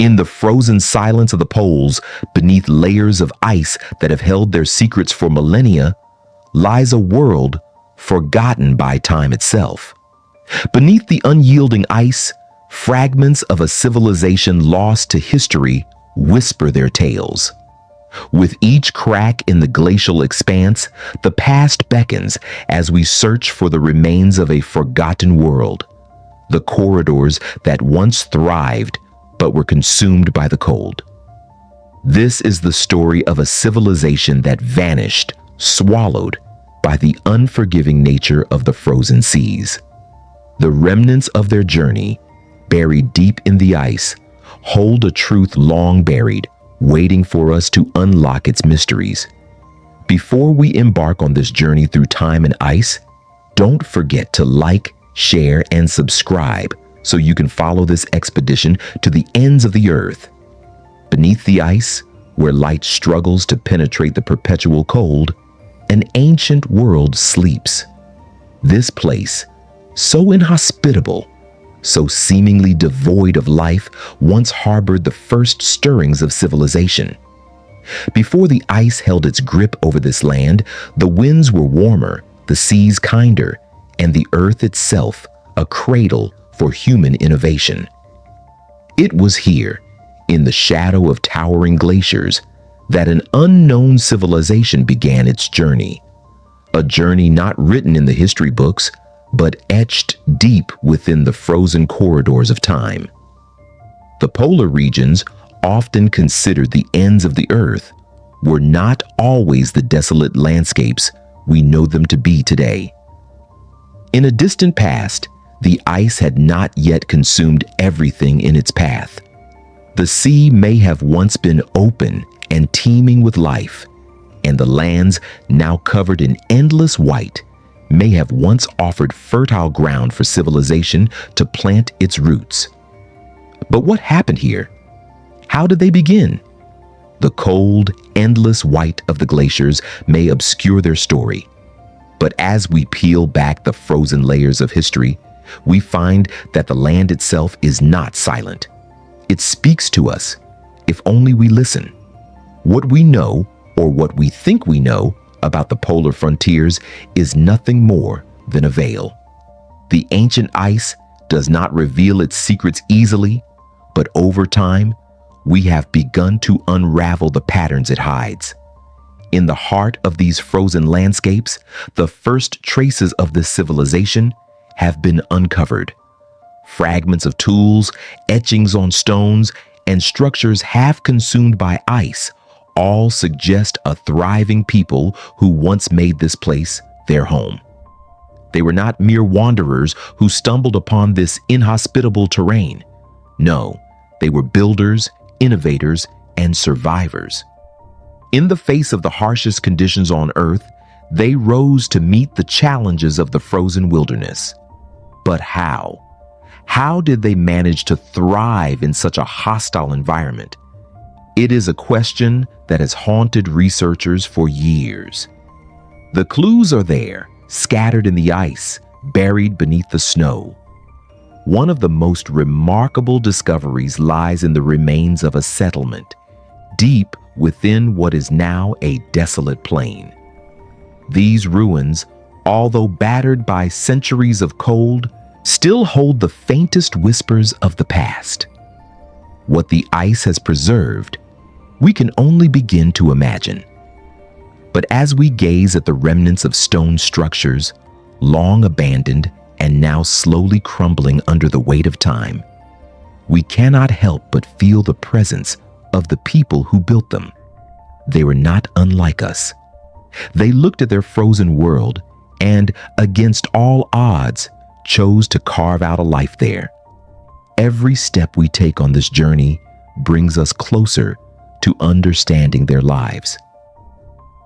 In the frozen silence of the poles, beneath layers of ice that have held their secrets for millennia, lies a world forgotten by time itself. Beneath the unyielding ice, fragments of a civilization lost to history whisper their tales. With each crack in the glacial expanse, the past beckons as we search for the remains of a forgotten world, the corridors that once thrived but were consumed by the cold. This is the story of a civilization that vanished, swallowed by the unforgiving nature of the frozen seas. The remnants of their journey, buried deep in the ice, hold a truth long buried, waiting for us to unlock its mysteries. Before we embark on this journey through time and ice, don't forget to like, share, and subscribe so you can follow this expedition to the ends of the earth. Beneath the ice, where light struggles to penetrate the perpetual cold, an ancient world sleeps. This place, so inhospitable, so seemingly devoid of life, once harbored the first stirrings of civilization. Before the ice held its grip over this land, the winds were warmer, the seas kinder, and the earth itself a cradle for human innovation. It was here, in the shadow of towering glaciers, that an unknown civilization began its journey. A journey not written in the history books, but etched deep within the frozen corridors of time. The polar regions, often considered the ends of the earth, were not always the desolate landscapes we know them to be today. In a distant past, the ice had not yet consumed everything in its path. The sea may have once been open and teeming with life, and the lands now covered in endless white may have once offered fertile ground for civilization to plant its roots. But what happened here? How did they begin? The cold, endless white of the glaciers may obscure their story. But as we peel back the frozen layers of history, we find that the land itself is not silent. It speaks to us, if only we listen. What we know, or what we think we know, about the polar frontiers is nothing more than a veil. The ancient ice does not reveal its secrets easily, but over time, we have begun to unravel the patterns it hides. In the heart of these frozen landscapes, the first traces of this civilization have been uncovered. Fragments of tools, etchings on stones, and structures half consumed by ice all suggest a thriving people who once made this place their home. They were not mere wanderers who stumbled upon this inhospitable terrain. No, they were builders, innovators, and survivors. In the face of the harshest conditions on Earth, they rose to meet the challenges of the frozen wilderness. But how? How did they manage to thrive in such a hostile environment? It is a question that has haunted researchers for years. The clues are there, scattered in the ice, buried beneath the snow. One of the most remarkable discoveries lies in the remains of a settlement, deep within what is now a desolate plain. These ruins, although battered by centuries of cold, still hold the faintest whispers of the past. What the ice has preserved, we can only begin to imagine. But as we gaze at the remnants of stone structures, long abandoned and now slowly crumbling under the weight of time, we cannot help but feel the presence of the people who built them. They were not unlike us. They looked at their frozen world and, against all odds, chose to carve out a life there. Every step we take on this journey brings us closer to understanding their lives.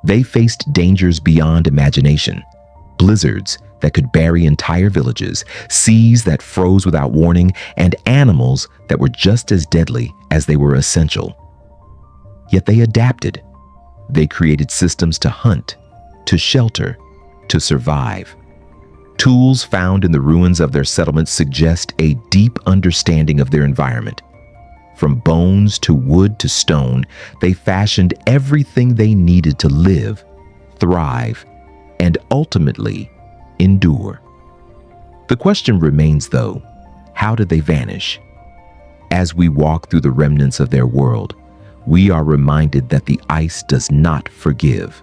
They faced dangers beyond imagination, blizzards that could bury entire villages, seas that froze without warning, and animals that were just as deadly as they were essential. Yet they adapted. They created systems to hunt, to shelter, to survive. Tools found in the ruins of their settlements suggest a deep understanding of their environment. From bones to wood to stone, they fashioned everything they needed to live, thrive, and ultimately endure. The question remains, though, how did they vanish? As we walk through the remnants of their world, we are reminded that the ice does not forgive.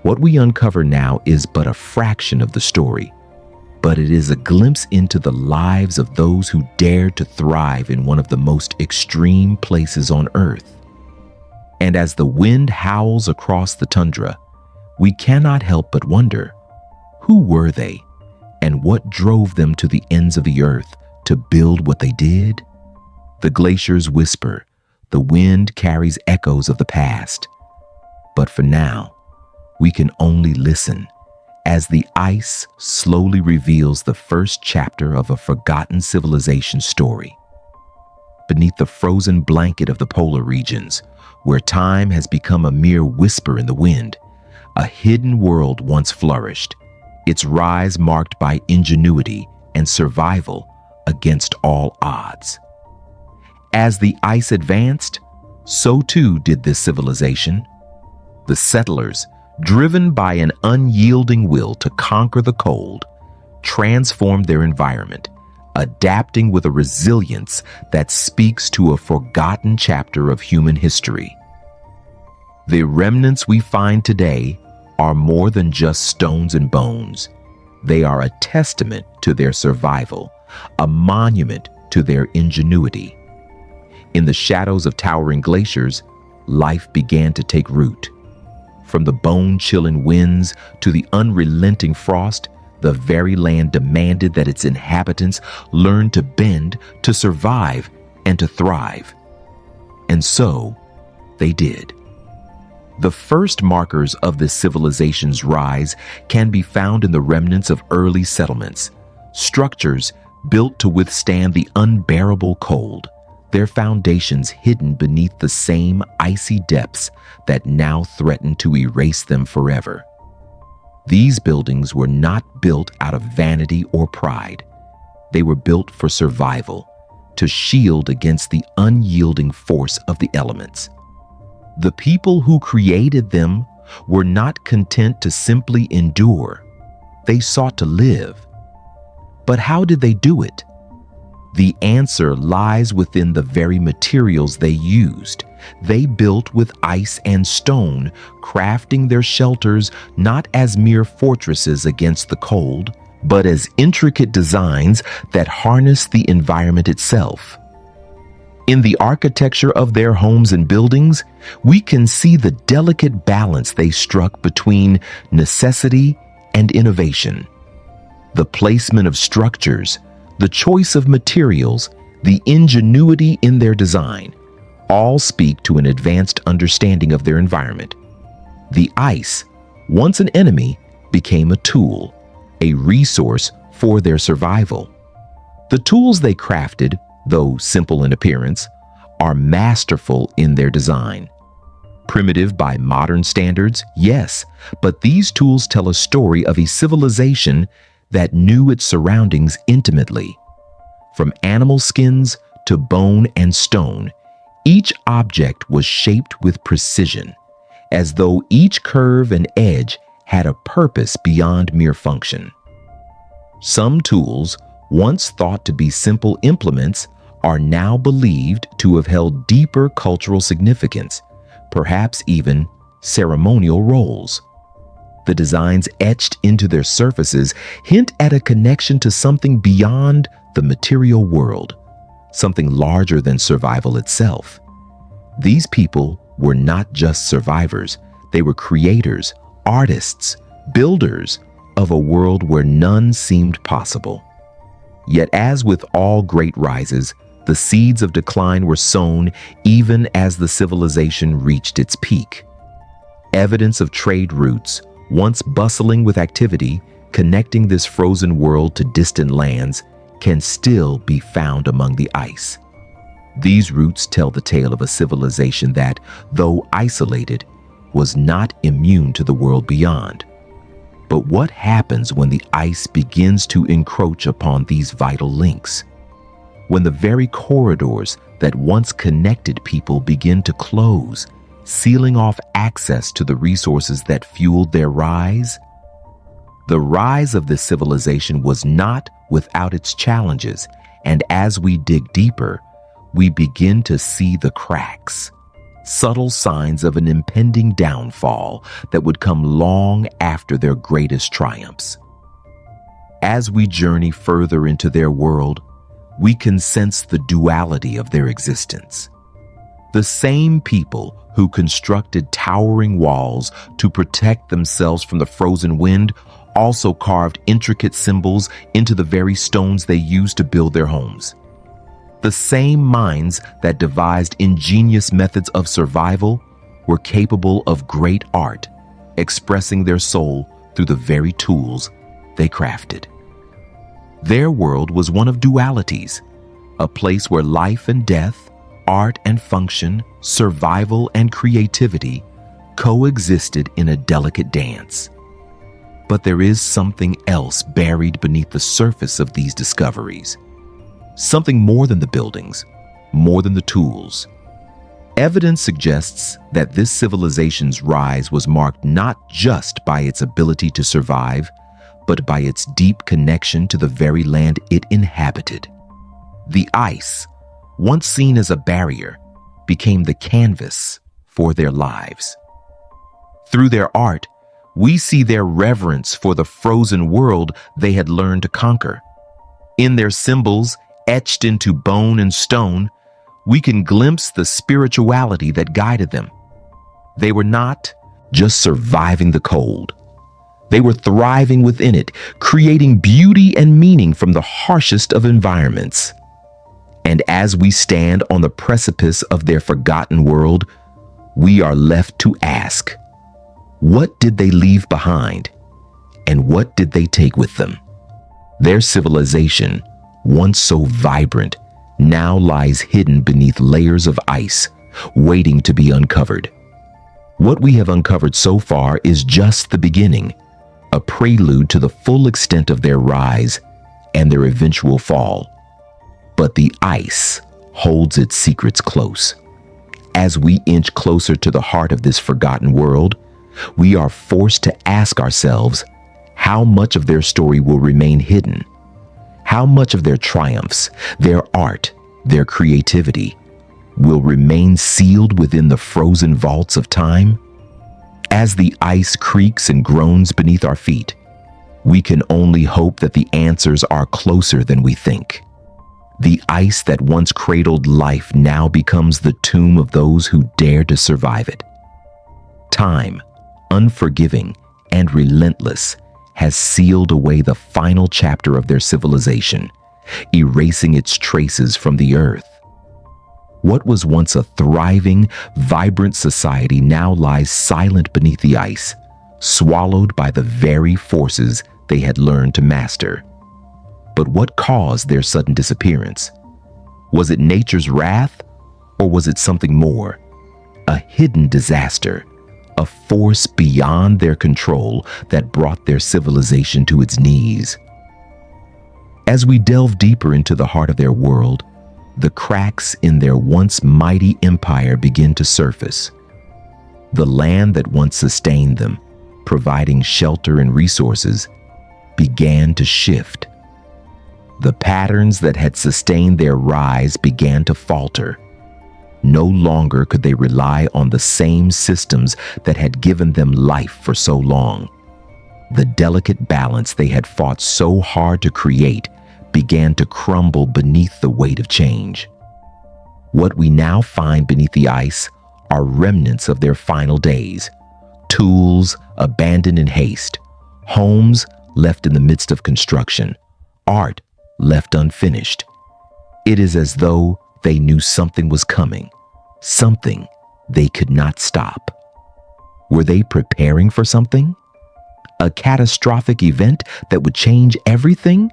What we uncover now is but a fraction of the story, but it is a glimpse into the lives of those who dared to thrive in one of the most extreme places on Earth. And as the wind howls across the tundra, we cannot help but wonder, who were they, and what drove them to the ends of the earth to build what they did? The glaciers whisper, the wind carries echoes of the past. But for now, we can only listen as the ice slowly reveals the first chapter of a forgotten civilization story. Beneath the frozen blanket of the polar regions, where time has become a mere whisper in the wind, a hidden world once flourished, its rise marked by ingenuity and survival against all odds. As the ice advanced, so too did this civilization. The settlers, driven by an unyielding will to conquer the cold, transformed their environment, adapting with a resilience that speaks to a forgotten chapter of human history. The remnants we find today are more than just stones and bones. They are a testament to their survival, a monument to their ingenuity. In the shadows of towering glaciers, life began to take root. From the bone-chilling winds to the unrelenting frost, the very land demanded that its inhabitants learn to bend, to survive, and to thrive. And so, they did. The first markers of this civilization's rise can be found in the remnants of early settlements, structures built to withstand the unbearable cold, their foundations hidden beneath the same icy depths that now threaten to erase them forever. These buildings were not built out of vanity or pride. They were built for survival, to shield against the unyielding force of the elements. The people who created them were not content to simply endure. They sought to live. But how did they do it? The answer lies within the very materials they used. They built with ice and stone, crafting their shelters not as mere fortresses against the cold, but as intricate designs that harness the environment itself. In the architecture of their homes and buildings, we can see the delicate balance they struck between necessity and innovation. The placement of structures, the choice of materials, the ingenuity in their design, all speak to an advanced understanding of their environment. The ice, once an enemy, became a tool, a resource for their survival. The tools they crafted, though simple in appearance, are masterful in their design. Primitive by modern standards, yes, but these tools tell a story of a civilization that knew its surroundings intimately. From animal skins to bone and stone, each object was shaped with precision, as though each curve and edge had a purpose beyond mere function. Some tools, once thought to be simple implements, are now believed to have held deeper cultural significance, perhaps even ceremonial roles. The designs etched into their surfaces hint at a connection to something beyond the material world, something larger than survival itself. These people were not just survivors, they were creators, artists, builders of a world where none seemed possible. Yet as with all great rises, the seeds of decline were sown even as the civilization reached its peak. Evidence of trade routes, once bustling with activity, connecting this frozen world to distant lands, can still be found among the ice. These routes tell the tale of a civilization that, though isolated, was not immune to the world beyond. But what happens when the ice begins to encroach upon these vital links? When the very corridors that once connected people begin to close, sealing off access to the resources that fueled their rise. The rise of this civilization was not without its challenges, and as we dig deeper, we begin to see the cracks, subtle signs of an impending downfall that would come long after their greatest triumphs. As we journey further into their world, we can sense the duality of their existence. The same people who constructed towering walls to protect themselves from the frozen wind also carved intricate symbols into the very stones they used to build their homes. The same minds that devised ingenious methods of survival were capable of great art, expressing their soul through the very tools they crafted. Their world was one of dualities, a place where life and death, art and function, survival and creativity coexisted in a delicate dance. But there is something else buried beneath the surface of these discoveries. Something more than the buildings, more than the tools. Evidence suggests that this civilization's rise was marked not just by its ability to survive, but by its deep connection to the very land it inhabited. The ice, once seen as a barrier, became the canvas for their lives. Through their art, we see their reverence for the frozen world they had learned to conquer. In their symbols, etched into bone and stone, we can glimpse the spirituality that guided them. They were not just surviving the cold. They were thriving within it, creating beauty and meaning from the harshest of environments. And as we stand on the precipice of their forgotten world, we are left to ask, what did they leave behind? And what did they take with them? Their civilization, once so vibrant, now lies hidden beneath layers of ice, waiting to be uncovered. What we have uncovered so far is just the beginning, a prelude to the full extent of their rise and their eventual fall. But the ice holds its secrets close. As we inch closer to the heart of this forgotten world, we are forced to ask ourselves, how much of their story will remain hidden? How much of their triumphs, their art, their creativity will remain sealed within the frozen vaults of time? As the ice creaks and groans beneath our feet, we can only hope that the answers are closer than we think. The ice that once cradled life now becomes the tomb of those who dare to survive it. Time, unforgiving and relentless, has sealed away the final chapter of their civilization, erasing its traces from the earth. What was once a thriving, vibrant society now lies silent beneath the ice, swallowed by the very forces they had learned to master. But what caused their sudden disappearance? Was it nature's wrath, or was it something more? A hidden disaster, a force beyond their control that brought their civilization to its knees. As we delve deeper into the heart of their world, the cracks in their once mighty empire begin to surface. The land that once sustained them, providing shelter and resources, began to shift. The patterns that had sustained their rise began to falter. No longer could they rely on the same systems that had given them life for so long. The delicate balance they had fought so hard to create began to crumble beneath the weight of change. What we now find beneath the ice are remnants of their final days, tools abandoned in haste, homes left in the midst of construction, art left unfinished. It is as though they knew something was coming, something they could not stop. Were they preparing for something? A catastrophic event that would change everything?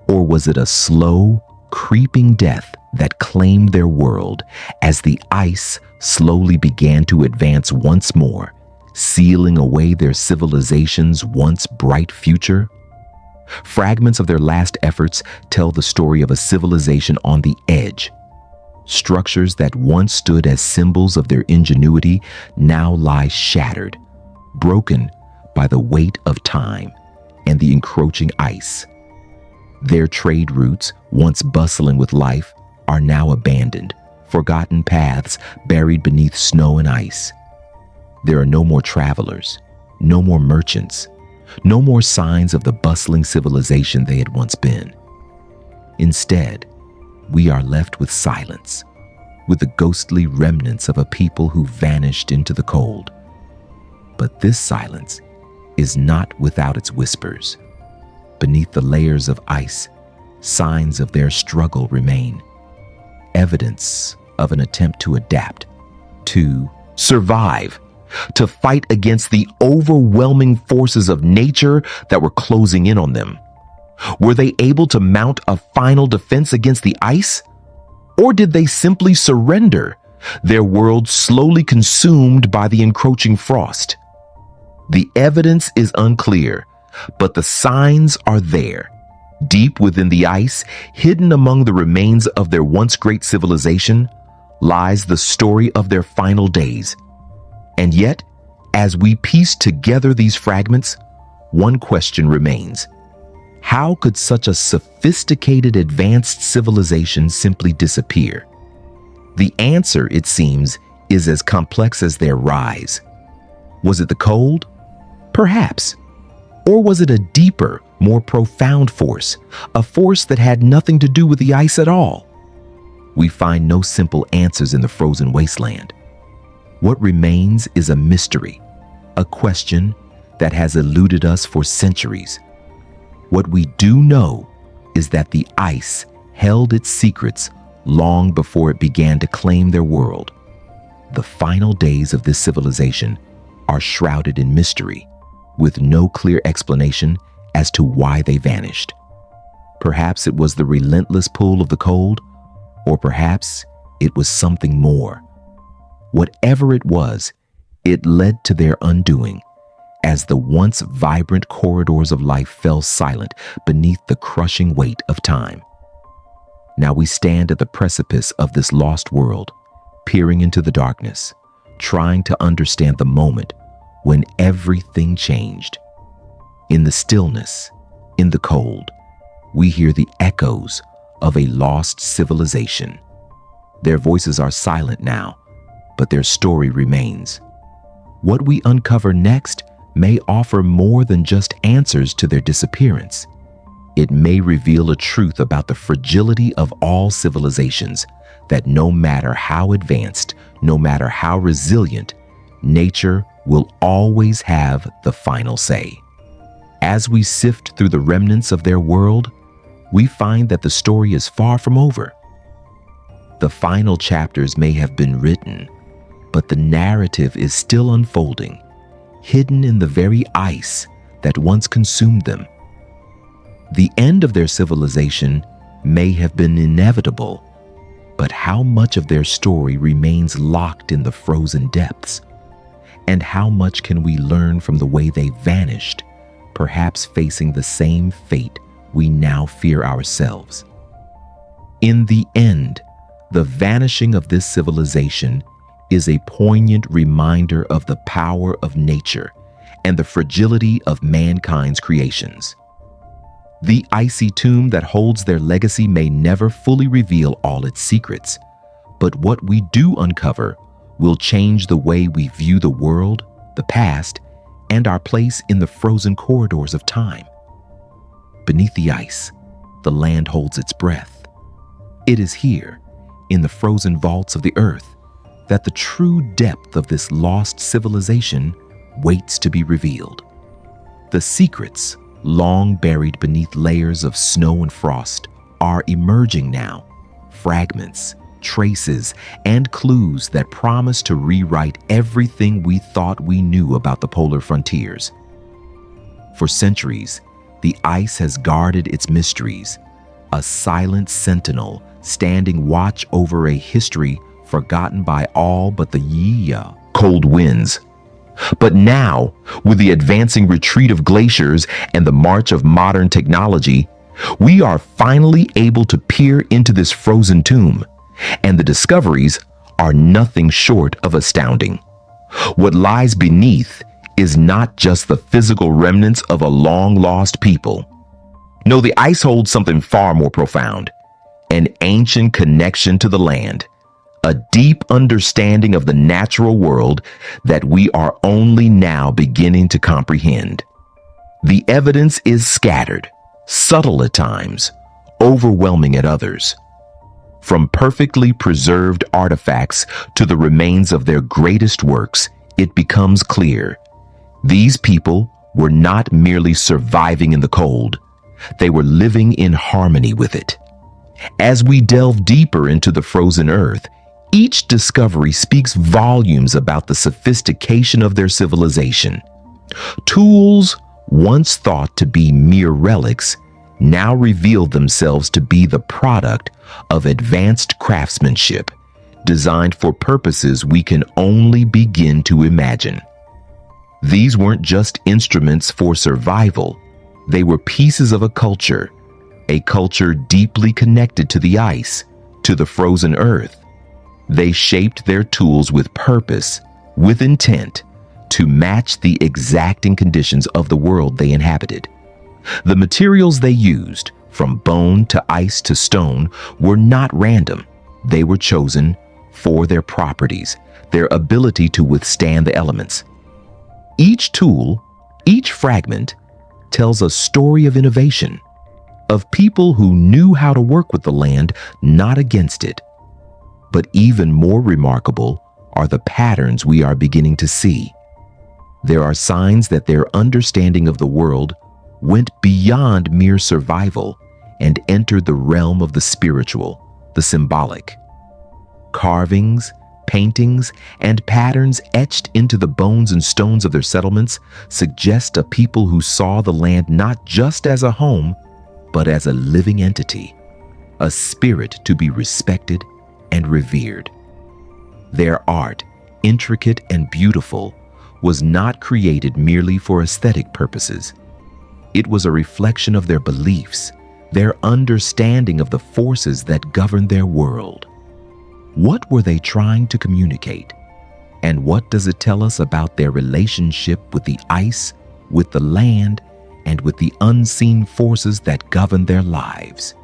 Or was it a slow, creeping death that claimed their world as the ice slowly began to advance once more, sealing away their civilization's once bright future? Fragments of their last efforts tell the story of a civilization on the edge, Structures that once stood as symbols of their ingenuity now lie shattered, broken by the weight of time and the encroaching ice. Their trade routes, once bustling with life, are now abandoned, forgotten paths buried beneath snow and ice. There are no more travelers, no more merchants, no more signs of the bustling civilization they had once been. Instead, we are left with silence, with the ghostly remnants of a people who vanished into the cold. But this silence is not without its whispers. Beneath the layers of ice, signs of their struggle remain, evidence of an attempt to adapt, to survive, to fight against the overwhelming forces of nature that were closing in on them. Were they able to mount a final defense against the ice? Or did they simply surrender, their world slowly consumed by the encroaching frost? The evidence is unclear, but the signs are there. Deep within the ice, hidden among the remains of their once great civilization, lies the story of their final days. And yet, as we piece together these fragments, one question remains. How could such a sophisticated, advanced civilization simply disappear? The answer, it seems, is as complex as their rise. Was it the cold? Perhaps. Or was it a deeper, more profound force, a force that had nothing to do with the ice at all? We find no simple answers in the frozen wasteland. What remains is a mystery, a question that has eluded us for centuries. What we do know is that the ice held its secrets long before it began to claim their world. The final days of this civilization are shrouded in mystery, with no clear explanation as to why they vanished. Perhaps it was the relentless pull of the cold, or perhaps it was something more. Whatever it was, it led to their undoing, as the once vibrant corridors of life fell silent beneath the crushing weight of time. Now we stand at the precipice of this lost world, peering into the darkness, trying to understand the moment when everything changed. In the stillness, in the cold, we hear the echoes of a lost civilization. Their voices are silent now, but their story remains. What we uncover next may offer more than just answers to their disappearance. It may reveal a truth about the fragility of all civilizations, that no matter how advanced, no matter how resilient, nature will always have the final say. As we sift through the remnants of their world, we find that the story is far from over. The final chapters may have been written, but the narrative is still unfolding, hidden in the very ice that once consumed them. The end of their civilization may have been inevitable, but how much of their story remains locked in the frozen depths? And how much can we learn from the way they vanished, perhaps facing the same fate we now fear ourselves? In the end, the vanishing of this civilization is a poignant reminder of the power of nature and the fragility of mankind's creations. The icy tomb that holds their legacy may never fully reveal all its secrets, but what we do uncover will change the way we view the world, the past, and our place in the frozen corridors of time. Beneath the ice, the land holds its breath. It is here, in the frozen vaults of the earth, that the true depth of this lost civilization waits to be revealed. The secrets, long buried beneath layers of snow and frost, are emerging now, fragments, traces, and clues that promise to rewrite everything we thought we knew about the polar frontiers. For centuries, the ice has guarded its mysteries, a silent sentinel standing watch over a history forgotten by all but the cold winds. But now, with the advancing retreat of glaciers and the march of modern technology, we are finally able to peer into this frozen tomb, And the discoveries are nothing short of astounding. What lies beneath is not just the physical remnants of a long-lost people. No, the ice holds something far more profound, an ancient connection to the land, a deep understanding of the natural world that we are only now beginning to comprehend. The evidence is scattered, subtle at times, overwhelming at others. From perfectly preserved artifacts to the remains of their greatest works, it becomes clear these people were not merely surviving in the cold, they were living in harmony with it. As we delve deeper into the frozen earth, each discovery speaks volumes about the sophistication of their civilization. Tools once thought to be mere relics now reveal themselves to be the product of advanced craftsmanship, designed for purposes we can only begin to imagine. These weren't just instruments for survival, they were pieces of a culture deeply connected to the ice, to the frozen earth. They shaped their tools with purpose, with intent, to match the exacting conditions of the world they inhabited. The materials they used, from bone to ice to stone, were not random. They were chosen for their properties, their ability to withstand the elements. Each tool, each fragment, tells a story of innovation, of people who knew how to work with the land, not against it. But even more remarkable are the patterns we are beginning to see. There are signs that their understanding of the world went beyond mere survival and entered the realm of the spiritual, the symbolic. Carvings, paintings, and patterns etched into the bones and stones of their settlements suggest a people who saw the land not just as a home, but as a living entity, a spirit to be respected and revered. Their art, intricate and beautiful, was not created merely for aesthetic purposes. It was a reflection of their beliefs, their understanding of the forces that govern their world. What were they trying to communicate? And what does it tell us about their relationship with the ice, with the land, and with the unseen forces that govern their lives?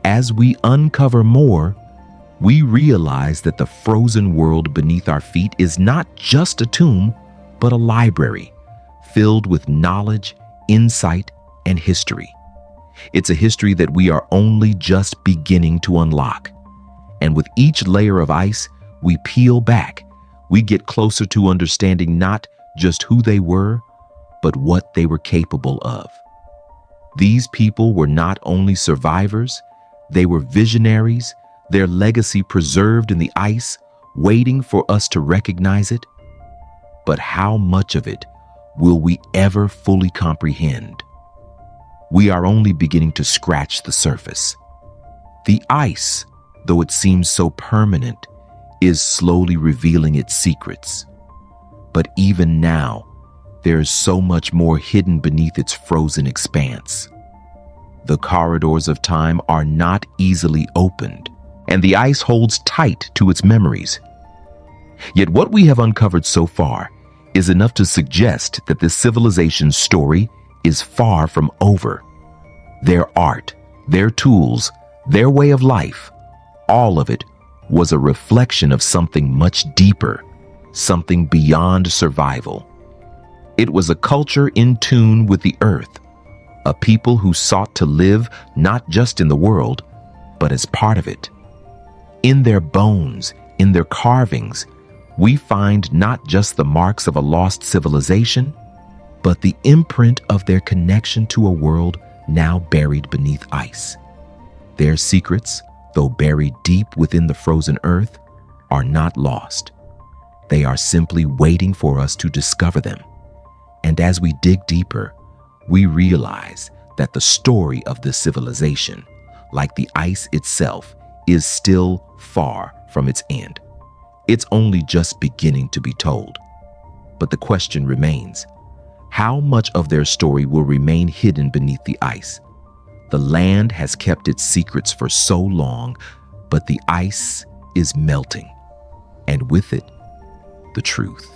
As we uncover more, we realize that the frozen world beneath our feet is not just a tomb, but a library filled with knowledge, insight, and history. It's a history that we are only just beginning to unlock. And with each layer of ice we peel back, we get closer to understanding not just who they were, but what they were capable of. These people were not only survivors, they were visionaries, their legacy preserved in the ice, waiting for us to recognize it. But how much of it will we ever fully comprehend? We are only beginning to scratch the surface. The ice, though it seems so permanent, is slowly revealing its secrets. But even now, there is so much more hidden beneath its frozen expanse. The corridors of time are not easily opened, and the ice holds tight to its memories. Yet what we have uncovered so far is enough to suggest that this civilization's story is far from over. Their art, their tools, their way of life, all of it was a reflection of something much deeper, something beyond survival. It was a culture in tune with the earth, a people who sought to live not just in the world, but as part of it. In their bones, in their carvings, we find not just the marks of a lost civilization, but the imprint of their connection to a world now buried beneath ice. Their secrets, though buried deep within the frozen earth, are not lost. They are simply waiting for us to discover them. And as we dig deeper, we realize that the story of this civilization, like the ice itself, is still far from its end. It's only just beginning to be told. But the question remains, how much of their story will remain hidden beneath the ice? The land has kept its secrets for so long, But the ice is melting, and with it, the truth.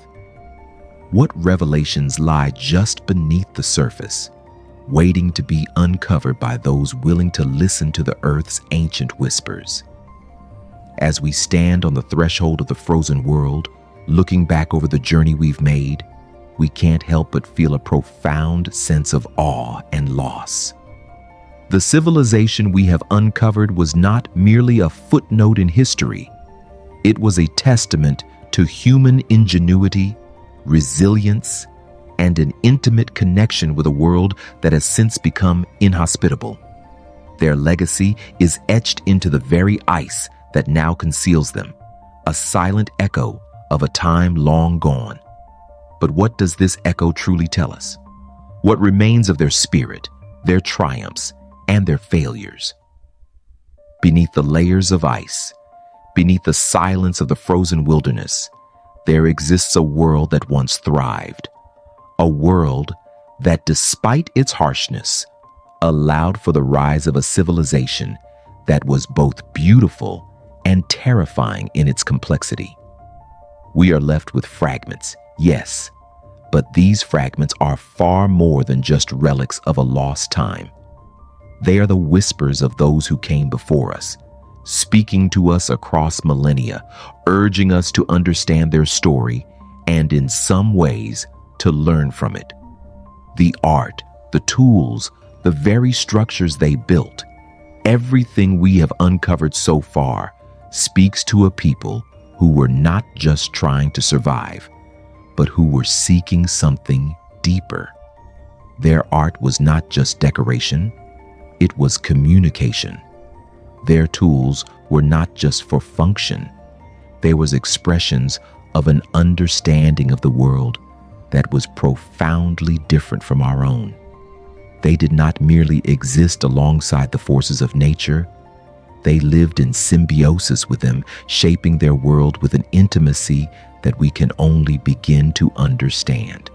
What revelations lie just beneath the surface, waiting to be uncovered by those willing to listen to the Earth's ancient whispers? As we stand on the threshold of the frozen world, looking back over the journey we've made, we can't help but feel a profound sense of awe and loss. The civilization we have uncovered was not merely a footnote in history. It was a testament to human ingenuity, resilience, and an intimate connection with a world that has since become inhospitable. Their legacy is etched into the very ice that now conceals them, a silent echo of a time long gone. But what does this echo truly tell us? What remains of their spirit, their triumphs, and their failures? Beneath the layers of ice, beneath the silence of the frozen wilderness, there exists a world that once thrived. A world that, despite its harshness, allowed for the rise of a civilization that was both beautiful and terrifying in its complexity. We are left with fragments, yes, but these fragments are far more than just relics of a lost time. They are the whispers of those who came before us, speaking to us across millennia, urging us to understand their story and, in some ways, to learn from it. The art, the tools, the very structures they built, everything we have uncovered so far speaks to a people who were not just trying to survive, but who were seeking something deeper. Their art was not just decoration, it was communication. Their tools were not just for function, they were expressions of an understanding of the world that was profoundly different from our own. They did not merely exist alongside the forces of nature, they lived in symbiosis with them, shaping their world with an intimacy that we can only begin to understand.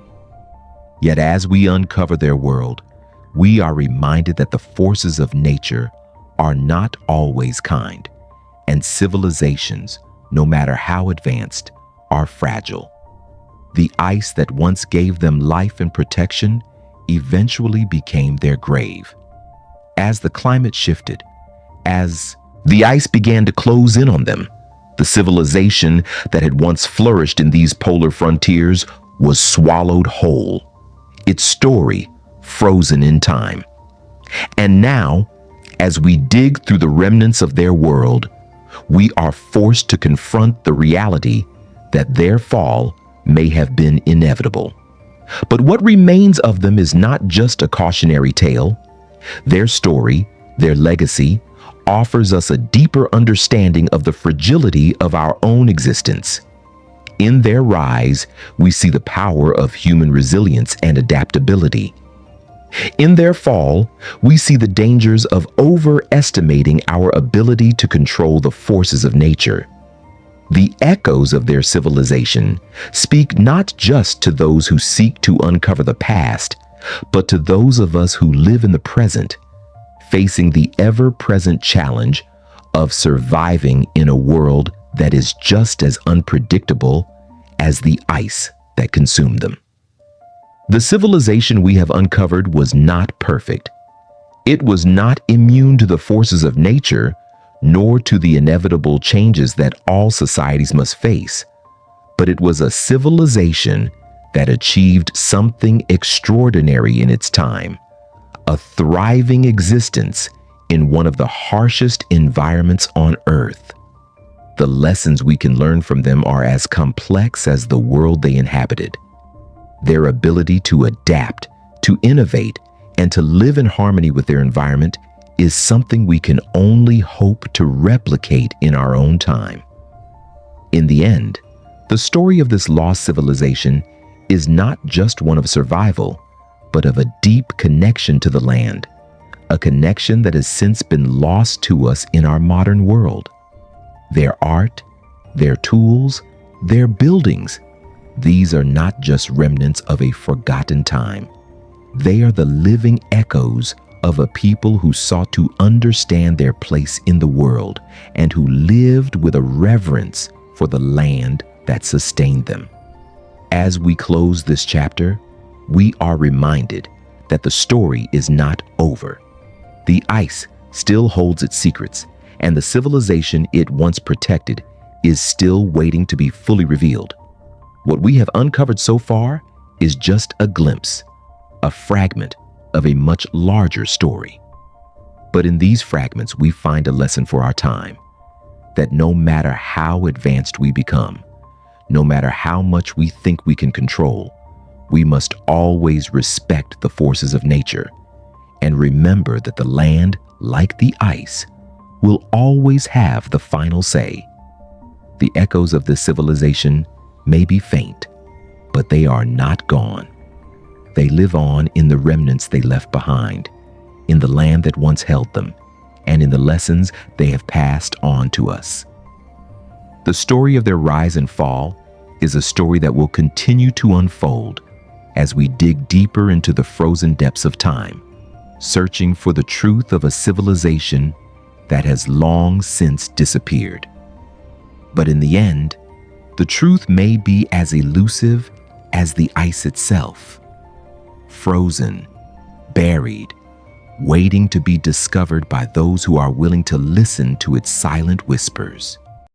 Yet as we uncover their world, we are reminded that the forces of nature are not always kind, and civilizations, no matter how advanced, are fragile. The ice that once gave them life and protection eventually became their grave. As the climate shifted, as the ice began to close in on them, the civilization that had once flourished in these polar frontiers was swallowed whole, its story frozen in time. And now, as we dig through the remnants of their world, we are forced to confront the reality that their fall may have been inevitable. But what remains of them is not just a cautionary tale. Their story, their legacy, offers us a deeper understanding of the fragility of our own existence. In their rise, we see the power of human resilience and adaptability. In their fall, we see the dangers of overestimating our ability to control the forces of nature. The echoes of their civilization speak not just to those who seek to uncover the past, but to those of us who live in the present, facing the ever-present challenge of surviving in a world that is just as unpredictable as the ice that consumed them. The civilization we have uncovered was not perfect. It was not immune to the forces of nature, nor to the inevitable changes that all societies must face. But it was a civilization that achieved something extraordinary in its time, a thriving existence in one of the harshest environments on Earth. The lessons we can learn from them are as complex as the world they inhabited. Their ability to adapt, to innovate, and to live in harmony with their environment is something we can only hope to replicate in our own time. In the end, the story of this lost civilization is not just one of survival, but of a deep connection to the land, a connection that has since been lost to us in our modern world. Their art, their tools, their buildings, these are not just remnants of a forgotten time. They are the living echoes of a people who sought to understand their place in the world and who lived with a reverence for the land that sustained them. As we close this chapter, we are reminded that the story is not over. The ice still holds its secrets, and the civilization it once protected is still waiting to be fully revealed. What we have uncovered so far is just a glimpse, a fragment of a much larger story. But in these fragments, we find a lesson for our time, that no matter how advanced we become, no matter how much we think we can control, we must always respect the forces of nature and remember that the land, like the ice, will always have the final say. The echoes of this civilization may be faint, but they are not gone. They live on in the remnants they left behind, in the land that once held them, and in the lessons they have passed on to us. The story of their rise and fall is a story that will continue to unfold as we dig deeper into the frozen depths of time, searching for the truth of a civilization that has long since disappeared. But in the end, the truth may be as elusive as the ice itself, frozen, buried, waiting to be discovered by those who are willing to listen to its silent whispers.